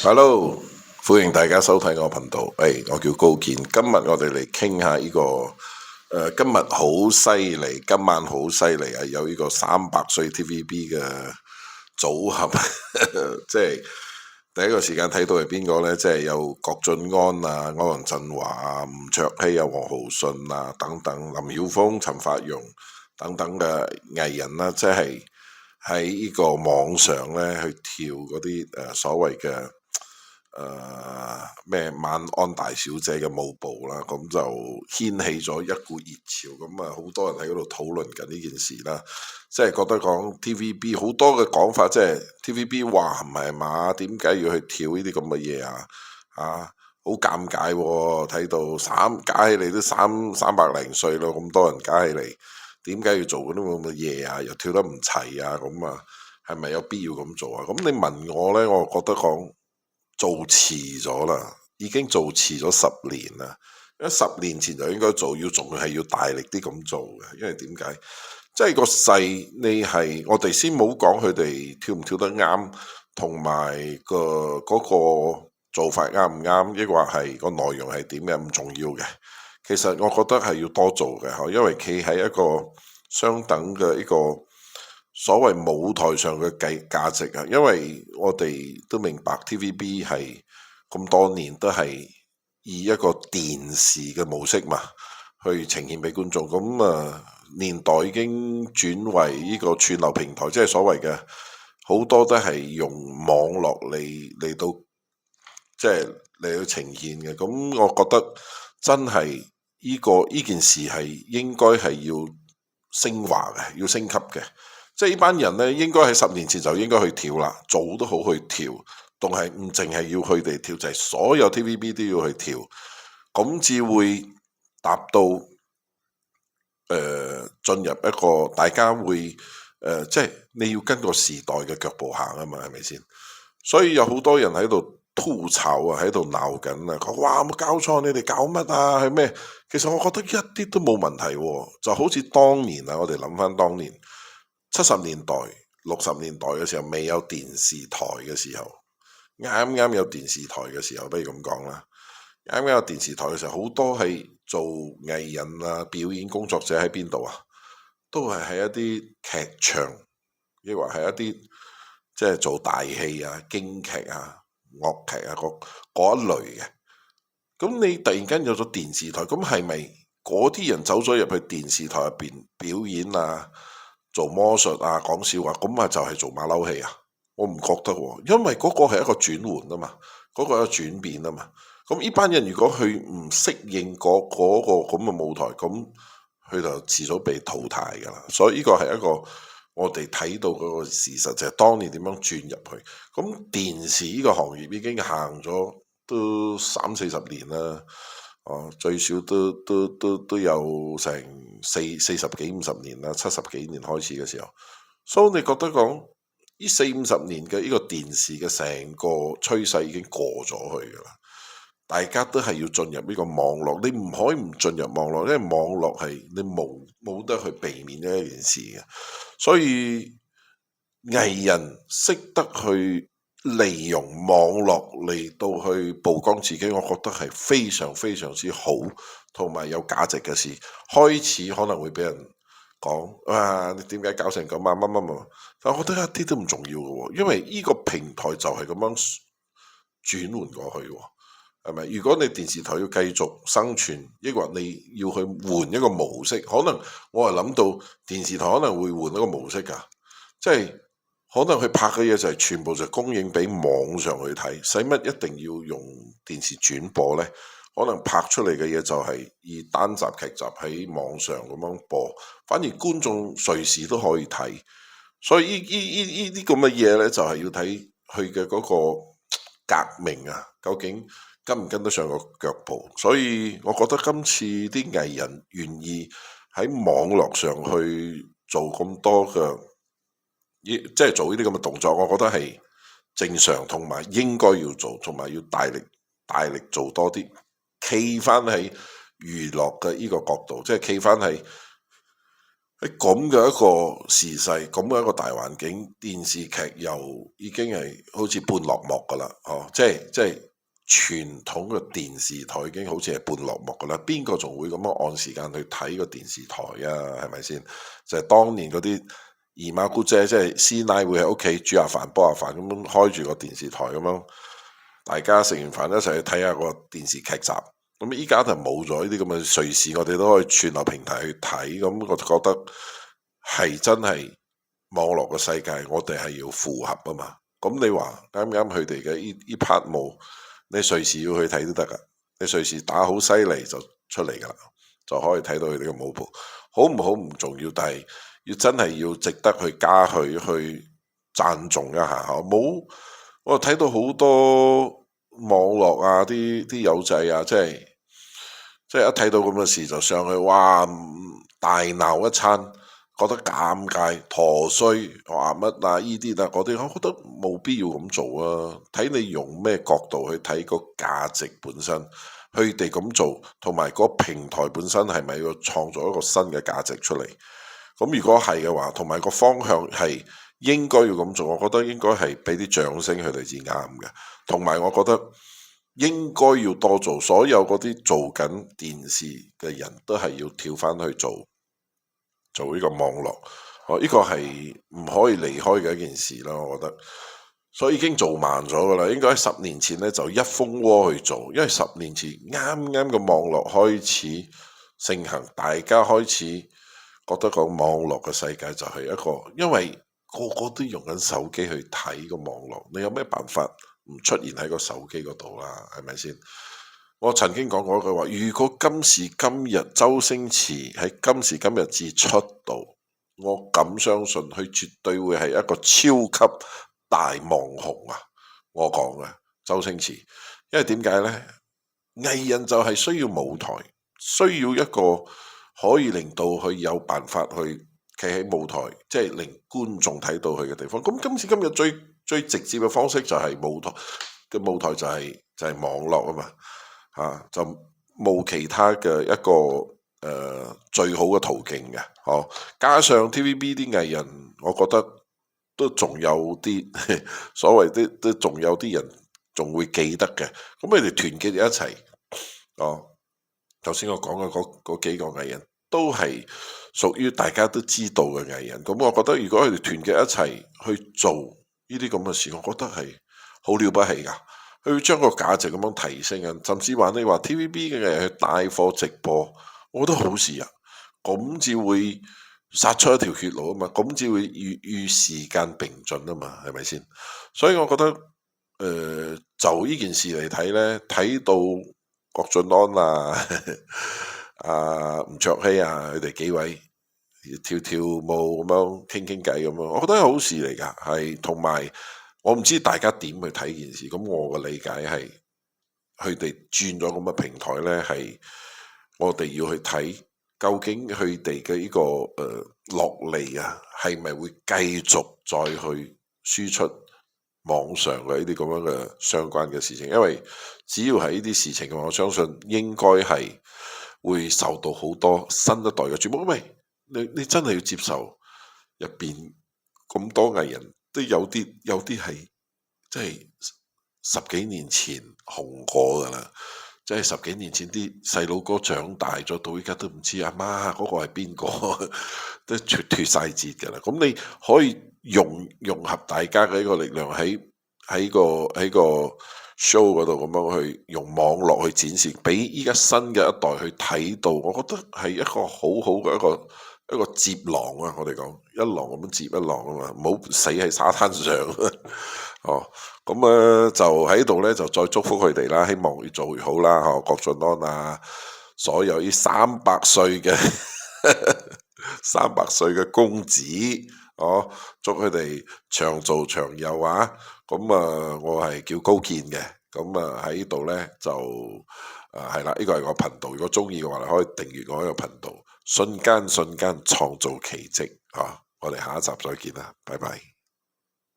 Hello，歡迎大家收睇我頻道。我叫高健，今日我哋嚟傾下呢個今日好犀利，今晚好犀利啊！有呢個300歲 TVB 嘅組合，即係第一個時間睇到係邊個呢？即係有郭晉安啊、歐陽震華啊、吳卓羲啊、王浩信啊等等，林曉峰、陳法蓉等等嘅藝人啦，即係喺呢個網上咧去跳嗰啲所謂嘅咩晚安大小姐嘅舞步啦，咁就掀起咗一股熱潮，咁啊好多人喺嗰度討論緊呢件事啦，即係覺得講 TVB 好多嘅講法，即係 TVB 話唔係嘛，點解要去跳呢啲咁嘅嘢啊？好尷尬喎，睇到加起嚟都三百零歲咯，咁多人加起嚟，點解要做嗰啲咁嘅嘢啊？又跳得唔齊啊？咁啊，係咪有必要咁做啊？咁你問我呢，我覺得講做遲咗啦，已經做遲咗10年啦。因為10年前就應該做，仲係要大力啲咁做嘅。因為點解？即係個勢，你係我哋先冇講佢哋跳唔跳得啱，同埋嗰個做法啱唔啱，抑或係個內容係點嘅唔重要嘅。其實我覺得係要多做嘅，因為企喺一個相等嘅一個所謂舞台上嘅價值啊，因為我哋都明白 TVB 係咁多年都係以一個電視嘅模式嘛，去呈現俾觀眾。咁年代已經轉為呢個串流平台，即係所謂嘅好多都係用網絡嚟到即係嚟到呈現嘅。咁我覺得真係呢件事係應該係要升華嘅，要升級嘅。即係呢班人呢，應該喺10年前就應該去跳啦，早都好去跳，仲係唔淨係要佢哋跳，就係所有 TVB 都要去跳，咁至會達到進入一個大家會即係你要跟個時代嘅腳步行啊嘛，係咪先？所以有好多人喺度吐槽啊，喺度鬧緊啊，講哇冇搞錯，你哋搞乜啊？係咩？其實我覺得一啲都冇問題喎，就好似當年啊，我哋諗翻當年70年代、60年代嘅時候，未有電視台嘅時候，啱啱有電視台嘅時候，不如咁講啦。啱啱有電視台嘅時候，好多係做藝人啊、表演工作者喺邊度啊？都係喺一啲劇場，抑或係一啲即係做大戲啊、京劇啊、樂劇啊嗰一類嘅。咁你突然間有咗電視台，咁係咪嗰啲人走咗入去電視台入邊表演啊、做魔術啊、講笑話，咁啊就係做馬騮戲啊？我唔覺得喎，因為嗰個係一個轉換啊嘛，嗰個係一個轉變啊嘛。咁呢班人如果佢唔適應嗰個咁嘅舞台，咁佢就遲早被淘汰㗎啦。所以呢個係一個我哋睇到嗰個事實，就係當年點樣轉入去。咁電視呢個行業已經行咗都30-40年啦，最少都有成40幾50年啦，70幾年開始嘅時候。所以你覺得講呢40-50年嘅呢個電視嘅成個趨勢已經過咗去㗎啦？大家都係要進入呢個網絡，你唔可以唔進入網絡，因為網絡係你冇得去避免呢一件事嘅。所以藝人識得去利用網絡嚟到去曝光自己，我覺得係非常非常之好，同埋有價值嘅事。開始可能會俾人講啊，你點解搞成咁啊？乜乜乜？但我覺得一啲都唔重要嘅，因為呢個平台就係咁樣轉換過去。係咪？如果你電視台要繼續生存，抑或你要去換一個模式，可能我係諗到電視台可能會換一個模式㗎，即係可能佢拍嘅嘢就係全部就供應俾網上去睇，使乜一定要用電視轉播呢？可能拍出嚟嘅嘢就係以單集劇集喺網上咁樣播，反而觀眾隨時都可以睇。所以呢啲咁嘅嘢呢，就係要睇佢嘅嗰個革命啊，究竟跟唔跟得上個腳步？所以我覺得今次啲藝人願意喺網絡上去做咁多嘅，即係做呢啲咁嘅動作，我覺得係正常，同埋應該要做，同埋要大力做多啲，企翻喺娛樂嘅呢個角度，即係企翻喺喺咁嘅一個時勢，咁嘅一個大環境，電視劇又已經係好似半落幕噶啦，即係傳統嘅電視台已經好似係半落幕噶啦。邊個仲會咁樣按時間去睇個電視台啊？係咪先？就係當年嗰啲姨媽姑姐，即係師奶會喺屋企煮下飯、煲下飯咁樣開住個電視台咁樣，大家食完飯一齊去睇下個電視劇集。咁依家就冇咗呢啲咁嘅隨時，我哋都可以串流平台去睇。咁我就覺得係真係網絡嘅世界，我哋係要符合啊嘛。咁你話啱唔啱佢哋嘅呢 part 冇？你隨時要去睇都得噶，你隨時打好犀利就出嚟噶啦，就可以睇到佢哋嘅舞步。好唔好唔重要，但係要真係要值得去加去讚頌一下嚇。冇我睇到好多網絡啊，啲友仔啊，即係一睇到咁嘅事就上去，哇！大鬧一餐，覺得尷尬、陀衰，話乜啊？依啲啊嗰啲，我覺得冇必要咁做啊！睇你用咩角度去睇個價值本身，佢哋咁做，同埋個平台本身係咪要創造一個新嘅價值出嚟？咁如果係嘅話，同埋個方向係應該要咁做，我覺得應該係俾啲掌聲佢哋至啱嘅。同埋我覺得應該要多做，所有嗰啲做緊電視嘅人都係要跳翻去做呢個網絡，呢個係唔可以離開嘅一件事啦。我覺得，所以已經做慢咗噶啦。應該喺10年前呢，就一蜂窩去做，因為10年前啱啱個網絡開始盛行，大家開始覺得個網絡嘅世界就係一個，因為個個都用緊手機去睇個網絡，你有咩辦法唔出現喺個手機嗰度啦？係咪先？我曾經講過一句話，如果今時今日周星馳喺今時今日至出道，我敢相信佢絕對會係一個超級大網紅啊！我講嘅周星馳，因為點解呢？藝人就係需要舞台，需要一個可以令到佢有辦法去企喺舞台，即係令觀眾睇到佢嘅地方。咁今時今日最直接嘅方式就係舞台嘅舞台就係網絡啊嘛。就冇其他嘅一個最好嘅途徑嘅，加上 TVB 啲藝人，我覺得都仲有啲所謂啲都仲有啲人仲會記得嘅，咁佢哋團結一齊，頭先我講嘅嗰幾個藝人都係屬於大家都知道嘅藝人，咁我覺得如果佢哋團結一齊去做呢啲咁嘅事，我覺得係好了不起噶。佢要將個價值咁樣提升啊，甚至話你話 TVB 嘅人去帶貨直播，我覺得好事啊，咁至會殺出一條血路啊嘛，咁至會與時間並進啊嘛，係咪先？所以我覺得，就呢件事嚟睇呢，睇到郭晉安啊、吳卓羲啊，佢哋幾位跳舞咁樣傾傾偈咁樣，我覺得係好事嚟噶，係同埋。我唔知大家點去睇件事，咁我嘅理解係，佢哋轉咗咁嘅平台呢，係我哋要去睇究竟佢哋嘅呢個落嚟啊，係咪會繼續再去輸出網上嘅呢啲咁樣嘅相關嘅事情？因為只要係呢啲事情，我相信應該係會受到好多新一代嘅注目，因為你真係要接受入邊咁多藝人。都有啲係，即係10幾年前紅過噶啦，即係10幾年前啲細佬哥長大咗，到依家都唔知阿媽嗰個係邊個，都脫晒節噶啦。咁你可以融合大家嘅一個力量喺個 show 嗰度咁樣去用網絡去展示，俾依家新嘅一代去睇到，我覺得係一個好好嘅一個接浪啊！我哋講一浪咁樣接一浪啊嘛，唔好死喺沙灘上。咁就喺度呢，就再祝福佢哋啦，希望越做越好啦。郭晉安啊，所有呢300歲嘅300歲嘅公子，祝佢哋長做長有啊！我係叫高健嘅，喺呢度呢，就係啦，呢個係我頻道，如果中意嘅話，可以訂閱我呢個頻道。瞬間創造奇蹟，我哋下一集再見啦，拜拜。